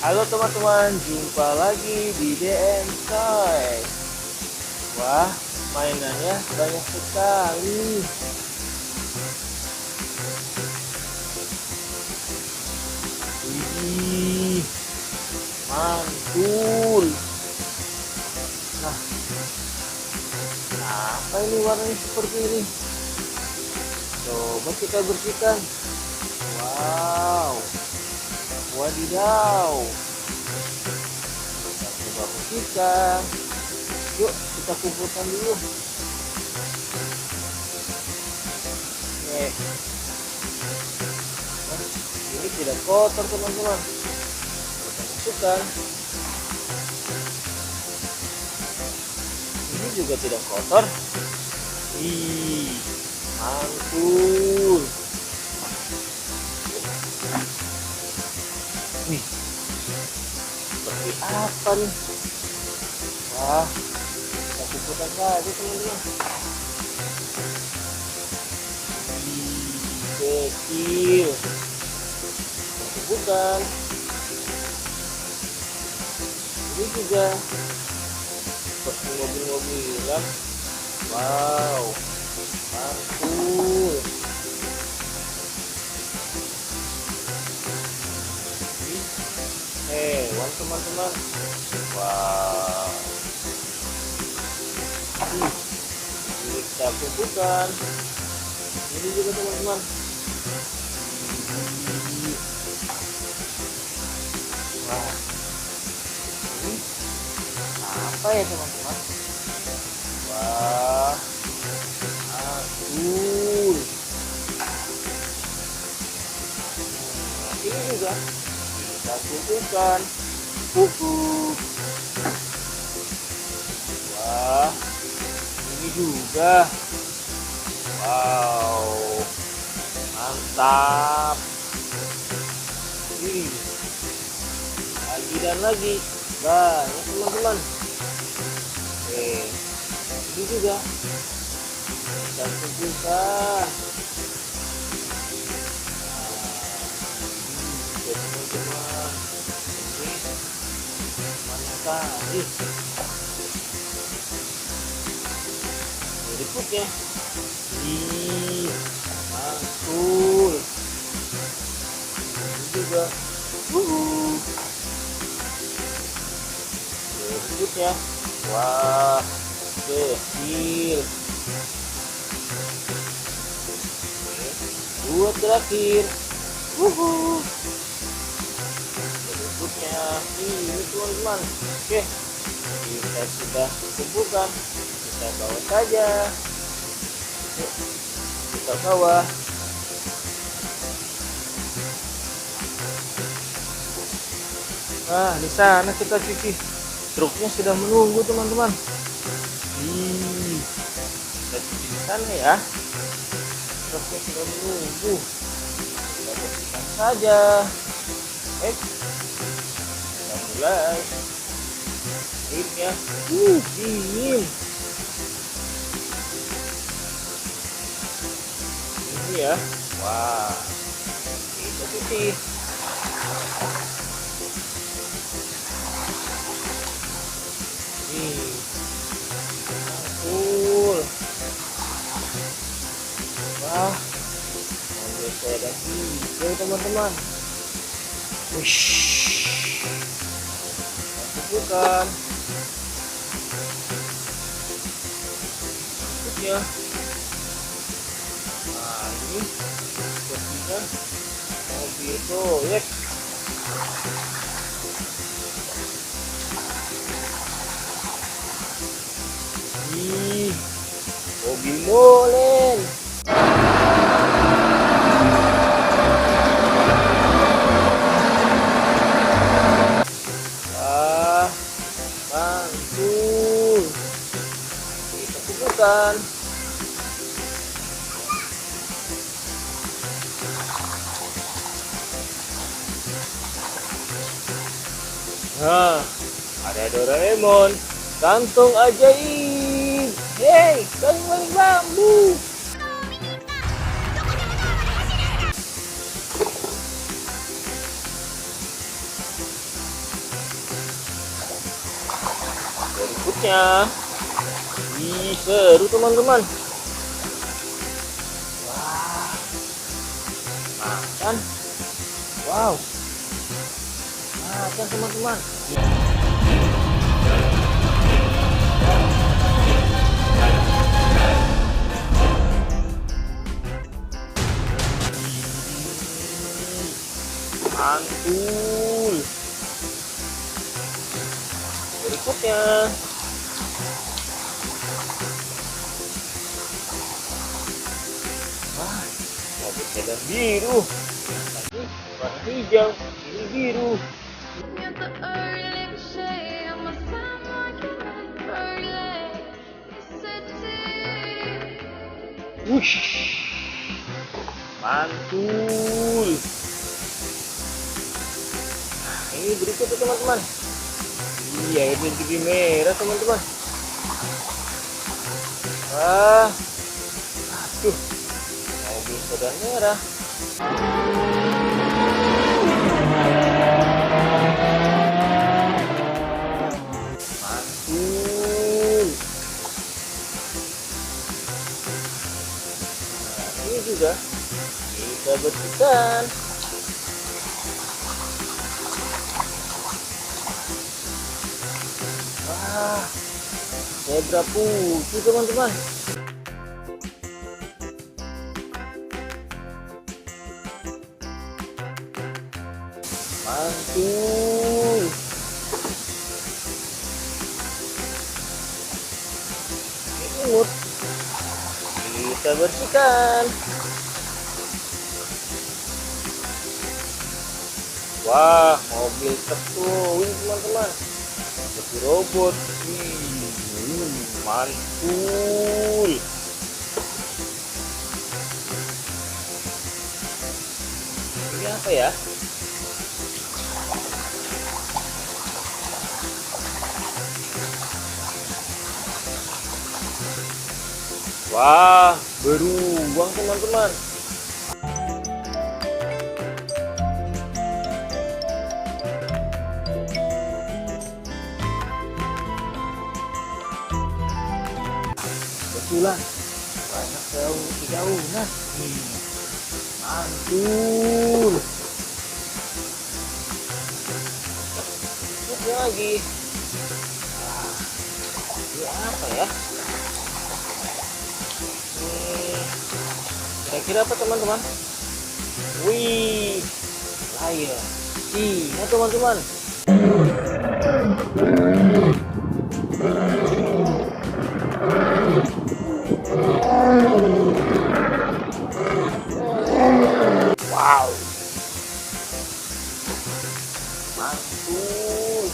Halo teman-teman, jumpa lagi di DM Toy. Wah, mainannya banyak sekali. Wih, mantul. Nah, apa ini warnanya seperti ini? Coba kita bersihkan. Wow, wadidaw. Kita coba bersihkan. Yuk, kita kumpulkan dulu. Nih, ini tidak kotor teman-teman. Kita masukkan. Ini juga tidak kotor. Ih, mantul. Wih, seperti apa nih? Wah, kita kumpulkan saja teman-teman. Kecil, bukan? Ini juga seperti mobil-mobilan. Wow, mantul. Ini hewan teman-teman. Wow. Ini kita kumpulkan. Ini juga teman-teman. Wah, ini apa ya teman-teman? Wah, mantul. Ini juga kita kumpulkan. Wah, ini juga. Wow, mantap. Ini lagi dan lagi banyak teman-teman. Ini juga kita kumpulkan. Nah, teman-teman, ini mana tadi berikutnya? Ih, mantul. Ini juga berikutnya. Wah, kecil. Dua terakhir. Berikutnya ini teman-teman. Oke, kita sudah kumpulkan. Kita bawa saja. Yuk, kita bawa. Nah, di sana kita cuci. Truknya sudah menunggu teman-teman. Kita cuci di sana ya. Truknya sudah menunggu. Kita bersihkan saja. Kita mulai. Airnya dingin. Ini ya. Wah, kita cuci. Mantul. Wah, mobil sepeda hijau teman-teman. Wish, bukan ya. Nah, ini sepertinya mobil proyek. Ih, mobil molen. Wah, mantul. Kita kumpulkan. Nah, ada Doraemon, kantong ajaib. Hei, kantong bambu. berikutnya. Seru teman-teman. Wah, makan. Wow, makan teman-teman. Mantul. Berikutnya. Wah, mobil sedan biru. Tadi warna hijau, ini biru. Wush, mantul. Nah, ini berikutnya teman-teman. Iya, ini jadi merah teman-teman. Wah, aduh, mobil sedan merah. Mantul. Nah, ini juga kita bersihkan. Wah, zebra putih teman-teman. Mantul. Imut kita bersihkan. Wah, mobil tertuing teman-teman, seperti robot. Mantul. Ini apa ya? Wah, beruang teman-teman. Betulan banyak daunan. Mantul. Ini lagi. Ini apa ya? Kira-kira apa teman-teman? Wih, layar. Iya teman-teman. Wow, mantul.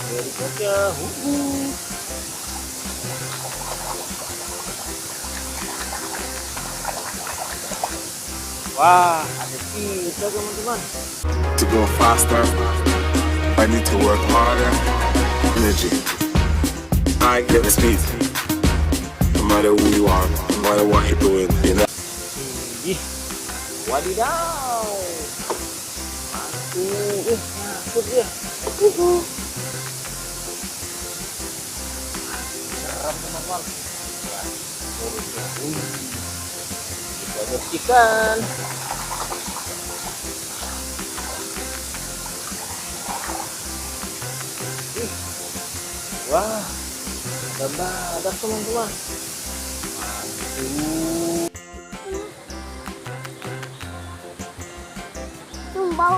Berikutnya, wah, ada kita teman-teman. To go faster, I need to work harder. Energy. I get the speed. No matter who you are, no matter what you're doing, you know. Ih, wadidaw. Mantul. Nyangkut dia. Serem teman-teman. Ya, mulutnya. Kita bersihkan. Wah, ada badak teman-teman. Mantul. Bau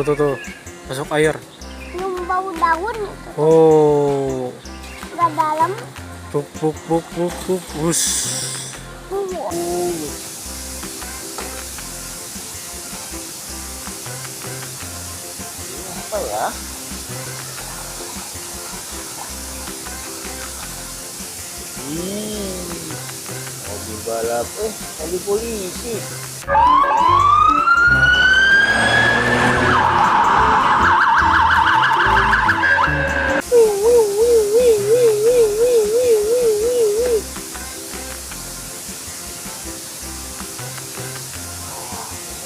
Tuh, masuk air. bau daun itu Oh, udah dalam. puk, bus. Ini apa ya? Mobil balap, mobil polisi.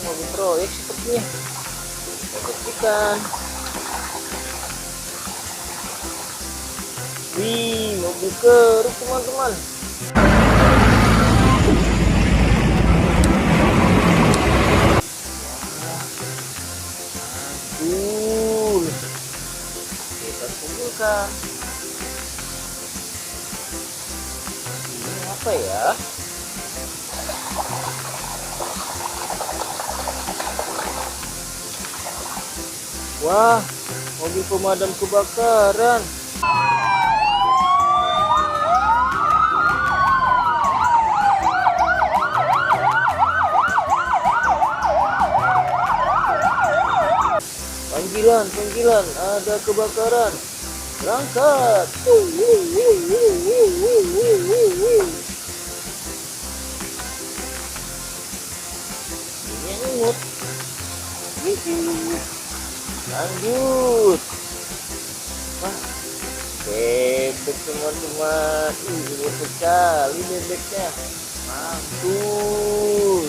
Mobil proyek sepertinya. Kita bersihkan. Wih, mobil keruk teman-teman. Mantul. Kita kumpulkan. Ini apa ya? Wah, mobil pemadam kebakaran. Panggilan, ada kebakaran. Berangkat. Ini yang imut. Lanjut. Wah, bebek teman-teman. Imut sekali bebeknya. Mantul.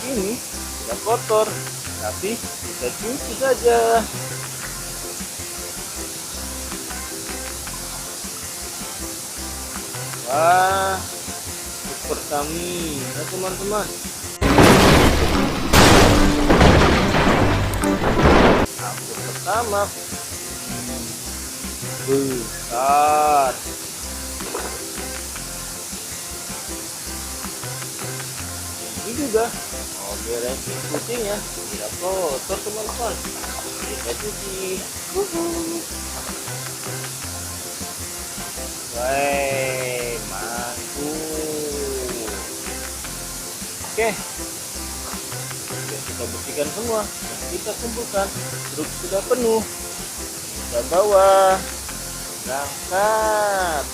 Ini tidak kotor, tapi kita cuci saja. Wah, super kami, ya teman-teman. Angkut pertama besar. Ini juga mobil racing putihnya tidak kotor teman-teman. Kita cuci. Wah, mantul. Oke, kita bersihkan semua. Kita kumpulkan. Truk sudah penuh. Kita bawa. Berangkat.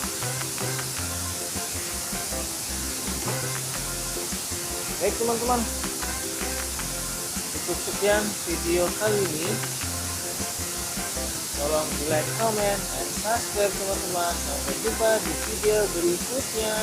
Baik teman-teman, cukup sekian video kali ini. Tolong di like, comment, dan subscribe teman-teman. Sampai jumpa di video berikutnya.